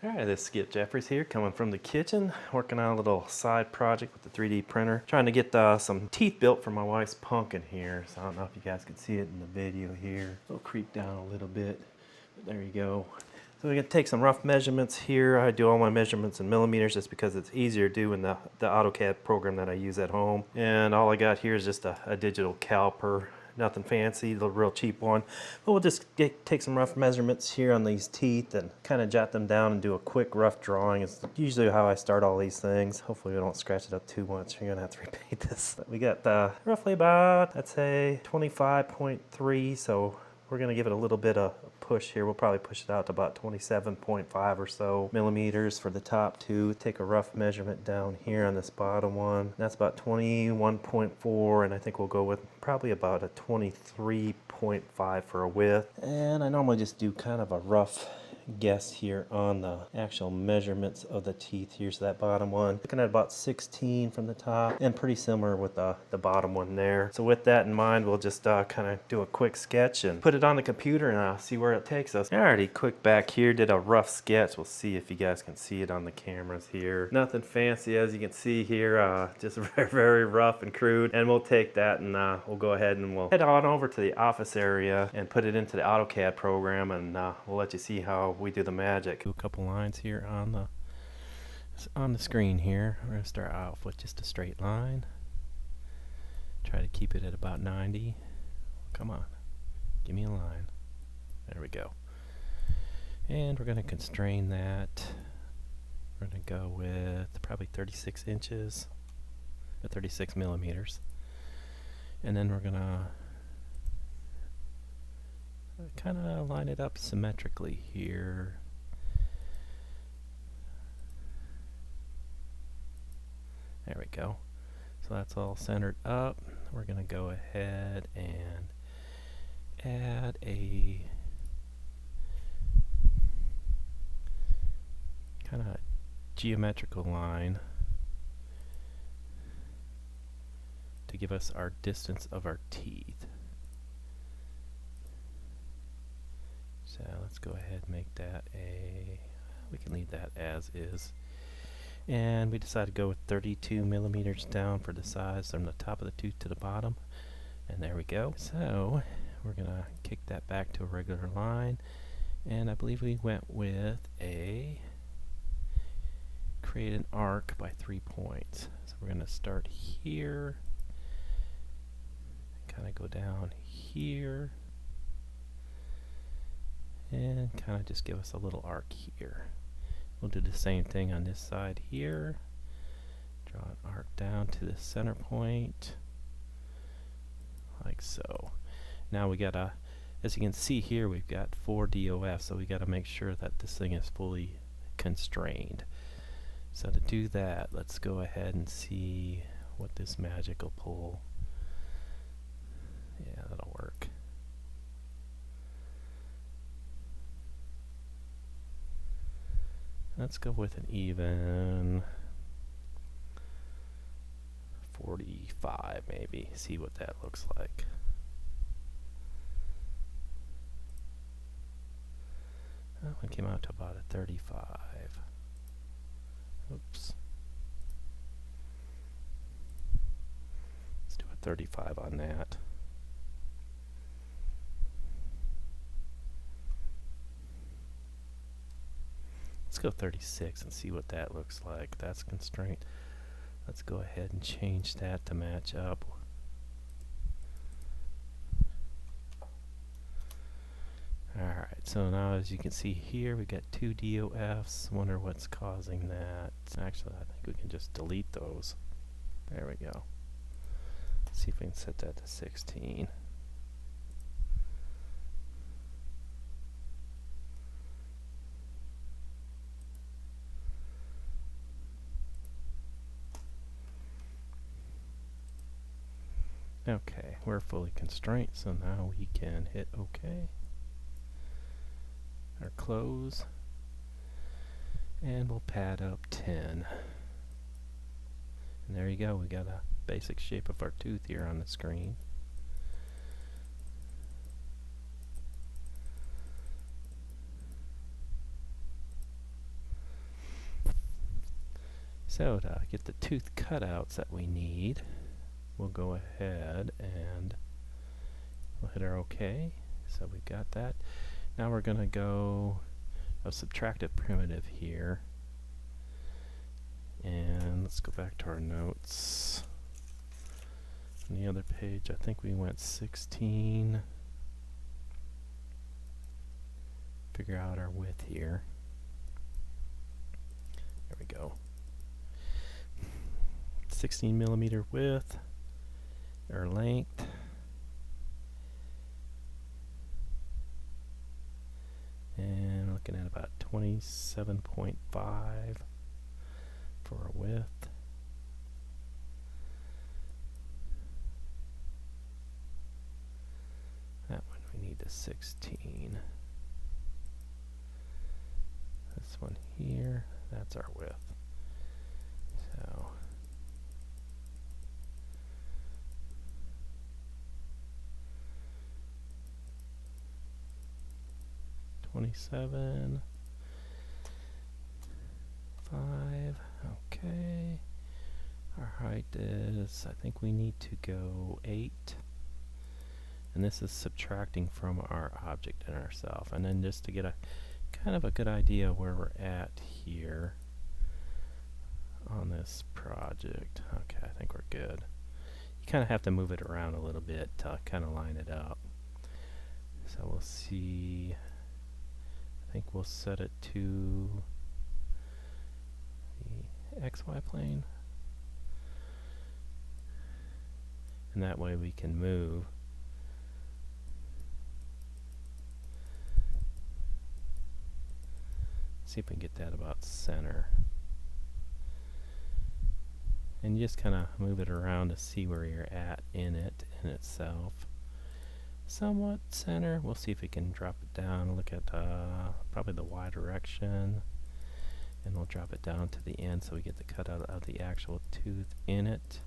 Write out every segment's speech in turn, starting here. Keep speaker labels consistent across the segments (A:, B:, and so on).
A: Alright, this is Skip Jeffries here, coming from the kitchen, working on a little side project with the 3D printer. Trying to get some teeth built for my wife's pumpkin here. So I don't know if you guys can see it in the video here. It'll creep down a little bit, but there you go. So we're going to take some rough measurements here. I do all my measurements in millimeters just because it's easier to do in the AutoCAD program that I use at home. And all I got here is just a digital caliper. Nothing fancy, the real cheap one. But we'll just take some rough measurements here on these teeth and kind of jot them down and do a quick rough drawing. It's usually how I start all these things. Hopefully we don't scratch it up too much. You're gonna have to repaint this. But we got roughly about, I'd say 25.3, so we're gonna give it a little bit of push here. We'll probably push it out to about 27.5 or so millimeters for the top two. Take a rough measurement down here on this bottom one. That's about 21.4, and I think we'll go with probably about a 23.5 for a width. And I normally just do kind of a rough guess here on the actual measurements of the teeth here. So that bottom one, looking at about 16 from the top, and pretty similar with the bottom one there. So with that in mind, we'll just kind of do a quick sketch and put it on the computer and see where it takes us. Alrighty, quick back here, did a rough sketch. We'll see if you guys can see it on the cameras here. Nothing fancy, as you can see here, just very, very rough and crude. And we'll take that and we'll go ahead and we'll head on over to the office area and put it into the AutoCAD program, and we'll let you see how we do the magic. Do a couple lines here on the screen here. We're going to start off with just a straight line. Try to keep it at about 90. Come on, give me a line. There we go. And we're going to constrain that. We're going to go with probably 36 inches or 36 millimeters. And then we're going to kind of line it up symmetrically here. There we go. So that's all centered up. We're going to go ahead and add a kind of geometrical line to give us our distance of our teeth. So let's go ahead and make that we can leave that as is. And we decided to go with 32 millimeters down for the size from the top of the tooth to the bottom. And there we go. So we're going to kick that back to a regular line. And I believe we went with create an arc by 3 points. So we're going to start here, kind of go down here, and kind of just give us a little arc here. We'll do the same thing on this side here. Draw an arc down to the center point, like so. Now we got as you can see here, we've got 4 DOFs, so we got to make sure that this thing is fully constrained. So to do that, let's go ahead and see what this magic will pull. Yeah, that'll work. Let's go with an even 45 maybe, see what that looks like. That one came out to about a 35. Oops. Let's do a 35 on that. Let's go 36 and see what that looks like. That's constraint. Let's go ahead and change that to match up. Alright, so now as you can see here, we got 2 DOFs. Wonder what's causing that. Actually, I think we can just delete those. There we go. Let's see if we can set that to 16. Okay, we're fully constrained, so now we can hit OK or close, and we'll pad up 10. And there you go, we got a basic shape of our tooth here on the screen. So to get the tooth cutouts that we need, we'll go ahead and we'll hit our OK. So we've got that. Now we're going to go a subtractive primitive here. And let's go back to our notes. On the other page, I think we went 16. Figure out our width here. There we go. 16 millimeter width, or length. And looking at about 27.5 for our width. That one we need the 16. This one here, that's our width. So $27.5. Okay. Our height is, I think we need to go 8. And this is subtracting from our object and ourself. And then just to get a kind of a good idea where we're at here on this project. Okay, I think we're good. You kind of have to move it around a little bit to kind of line it up. So we'll see. I think we'll set it to the XY plane. And that way we can move. See if we can get that about center. And you just kind of move it around to see where you're at in it, in itself. Somewhat center. We'll see if we can drop it down. Look at probably the Y direction. And we'll drop it down to the end so we get the cutout of the actual tooth in it.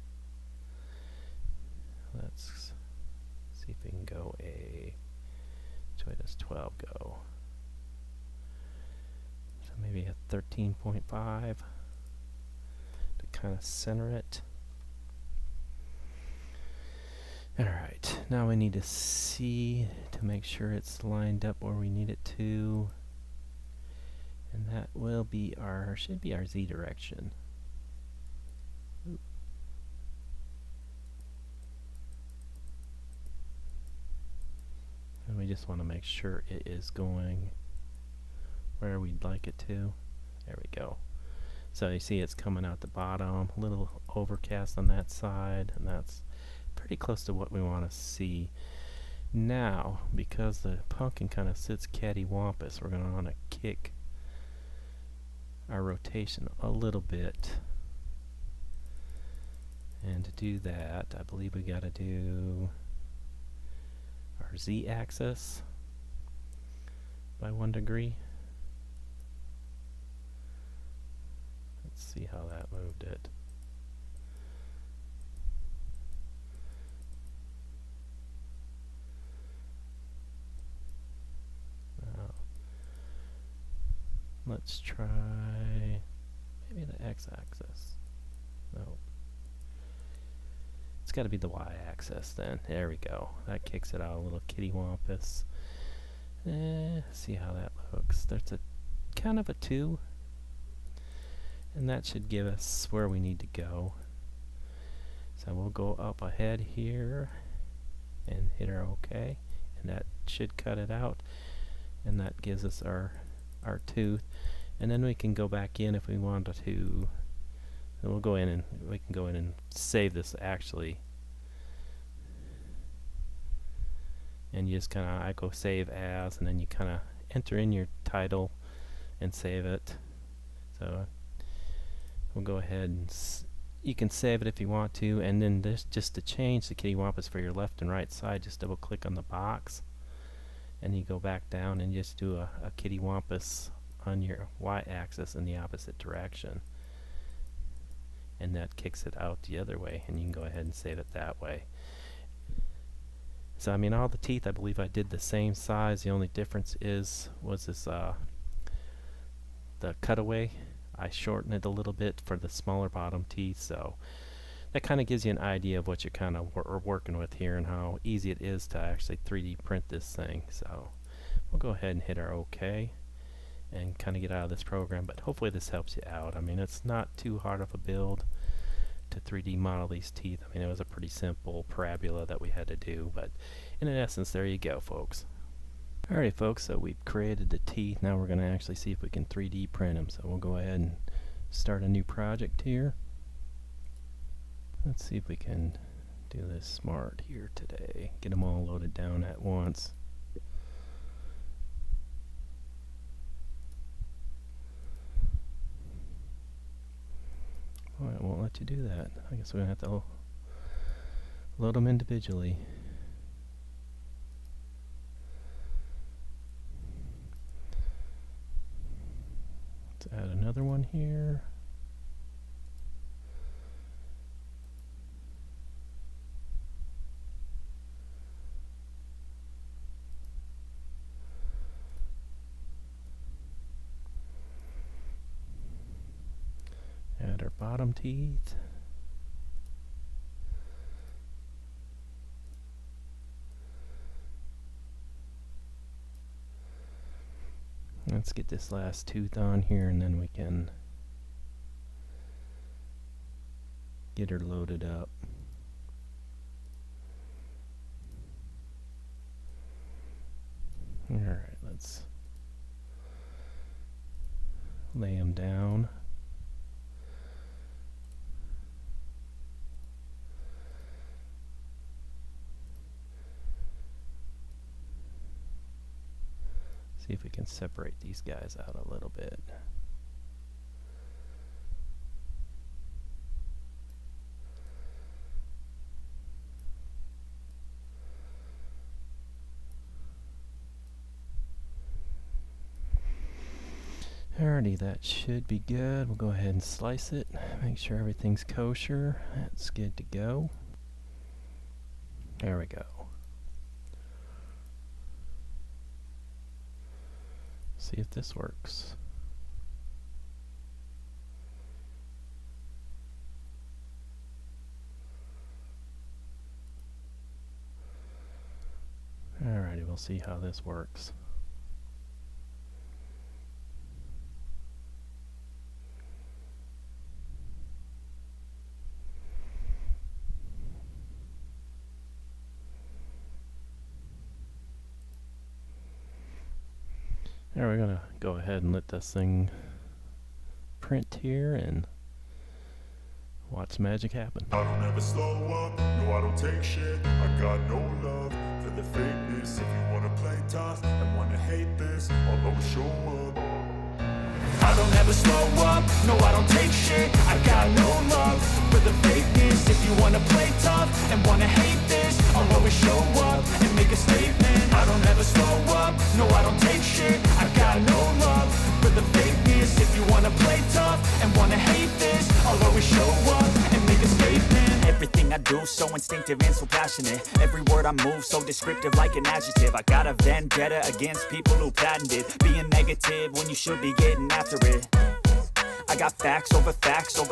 A: Let's see if we can go which way does 12 go? So maybe a 13.5 to kind of center it. Alright, now we need to see to make sure it's lined up where we need it to. And that will be our, should be our Z direction. Ooh. And we just want to make sure it is going where we'd like it to. There we go. So you see it's coming out the bottom, a little overcast on that side, and that's pretty close to what we want to see. Now, because the pumpkin kind of sits cattywampus, we're going to want to kick our rotation a little bit. And to do that, I believe we got to do our Z-axis by 1 degree. Let's see how that moved it. Let's try maybe the x-axis. No. It's got to be the y-axis then. There we go. That kicks it out a little kittywampus. See how that looks. There's a kind of a 2. And that should give us where we need to go. So we'll go up ahead here and hit our OK. And that should cut it out. And that gives us our tooth. And then we can go back in if we wanted to. And we'll go in and we can go in and save this actually. And you just kind of, I go save as, and then you kind of enter in your title and save it. So we'll go ahead and you can save it if you want to, and then this, just to change the kittywampus for your left and right side, just double click on the box and you go back down and just do a kittywampus on your y-axis in the opposite direction, and that kicks it out the other way, and you can go ahead and save it that way. So I mean, all the teeth I believe I did the same size. The only difference was this the cutaway. I shorten it a little bit for the smaller bottom teeth, so that kind of gives you an idea of what you're kind of working with here and how easy it is to actually 3D print this thing. So we'll go ahead and hit our OK and kind of get out of this program, but hopefully this helps you out. I mean, it's not too hard of a build to 3D model these teeth. I mean, it was a pretty simple parabola that we had to do, but in essence, there you go, folks. Alright, folks, so we've created the teeth. Now we're going to actually see if we can 3D print them. So we'll go ahead and start a new project here. Let's see if we can do this smart here today. Get them all loaded down at once. Well, it won't let you do that. I guess we're going to have to load them individually. Let's add another one here. Add our bottom teeth. Let's get this last tooth on here and then we can get her loaded up. Alright, let's lay them down. See if we can separate these guys out a little bit. Alrighty, that should be good. We'll go ahead and slice it. Make sure everything's kosher. That's good to go. There we go. See if this works. Alrighty, we'll see how this works. Now we're gonna go ahead and let this thing print here and watch magic happen.
B: I don't ever slow up, no I don't take shit. I got no love for the fakeness. If you wanna play tough and wanna hate this, I'll always show up. I don't ever slow up, no I don't take shit. I got no love for the fakeness. If you wanna play tough and wanna hate this, I'll always show up and make a statement. I don't ever slow up, no I don't take shit. I got no love for the fakeness. If you wanna play tough and wanna hate this, I'll always show up and make a statement. Everything I do so instinctive and so passionate. Every word I move so descriptive like an adjective. I got a vendetta against people who patented being negative when you should be getting after it. I got facts over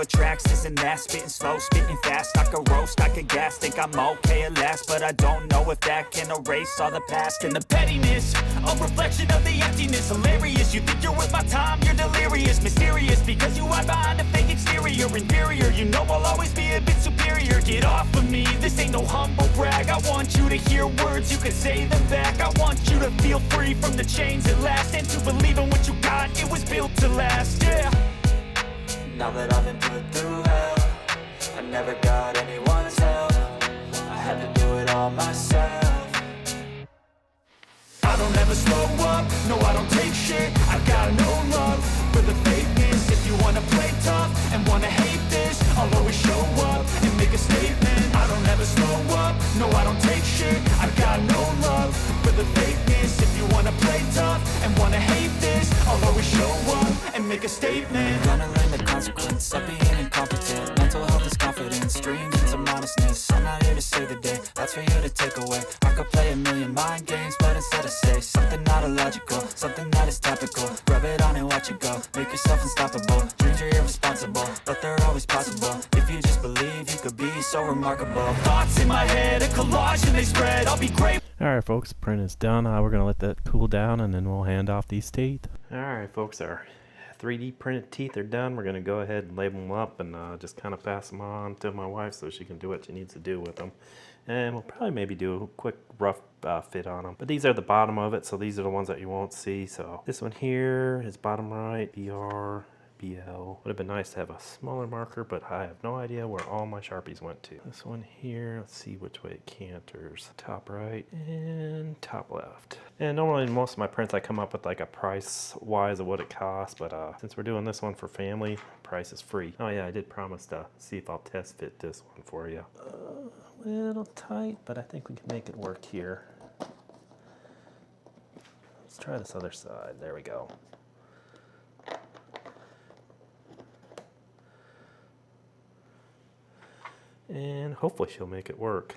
B: tracks, this and that. Spitting slow, spitting fast. I could roast, I could gas. Think I'm okay at last, but I don't know if that can erase all the past. And the pettiness, a reflection of the emptiness. Hilarious, you think you're worth my time, you're delirious. Mysterious, because you hide behind a fake exterior. Inferior, you know I'll always be a bit superior. Get off of me, this ain't no humble brag. I want you to hear words, you can say them back. I want you to feel free from the chains at last, and to believe in what you got, it was built to last, yeah. Now that I've been put through hell, I never got anyone's help. I had to do it all myself. I don't ever slow up, no I don't take shit. I got no love for the fakeness. If you wanna play tough and wanna hate this, I'll always show up and make a statement. I don't ever slow up, no I don't take shit. I got no love for the fakeness. If you wanna play tough and wanna hate this, I'll always show up and make a statement. Gonna learn the consequence of being incompetent. Mental health is confidence, dreams and some honestness. I'm not here to save the day, that's for you to take away. I could play a million mind games, but instead I say something not illogical, something that is topical. Rub it on and watch it go, make yourself unstoppable. Dreams are
C: always possible. If you just believe, you could be so remarkable. Thoughts in my head, a collage and they spread. I'll be great.
A: Alright folks, print is done. We're going to let that cool down and then we'll hand off these teeth. Alright folks, our 3D printed teeth are done. We're going to go ahead and label them up and just kind of pass them on to my wife so she can do what she needs to do with them. And we'll probably maybe do a quick rough fit on them. But these are the bottom of it, so these are the ones that you won't see. So this one here is bottom right, BR, BL. Would have been nice to have a smaller marker, but I have no idea where all my Sharpies went to. This one here, let's see which way it canters. Top right and top left. And normally in most of my prints I come up with like a price wise of what it costs, but since we're doing this one for family, price is free. Oh yeah, I did promise to see if I'll test fit this one for you. A little tight, but I think we can make it work here. Let's try this other side. There we go. And hopefully she'll make it work.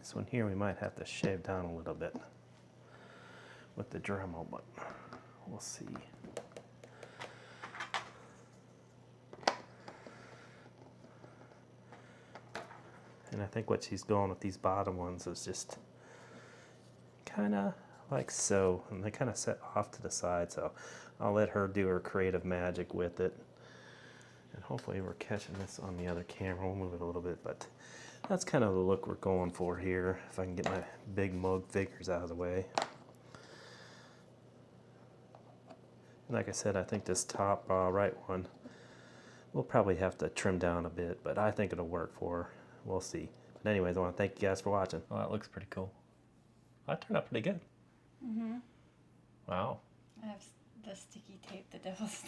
A: This one here we might have to shave down a little bit with the Dremel, but we'll see. And I think what she's going with these bottom ones is just kind of like so, and they kind of set off to the side, so I'll let her do her creative magic with it. And hopefully we're catching this on the other camera. We'll move it a little bit, but that's kind of the look we're going for here. If I can get my big mug figures out of the way. Like I said, I think this top right one, we'll probably have to trim down a bit, but I think it'll work for her. We'll see. But anyways, I want to thank you guys for watching. Well, that looks pretty cool. That turned out pretty good.
D: Mm-hmm.
A: Wow.
D: I have the sticky tape, the devil's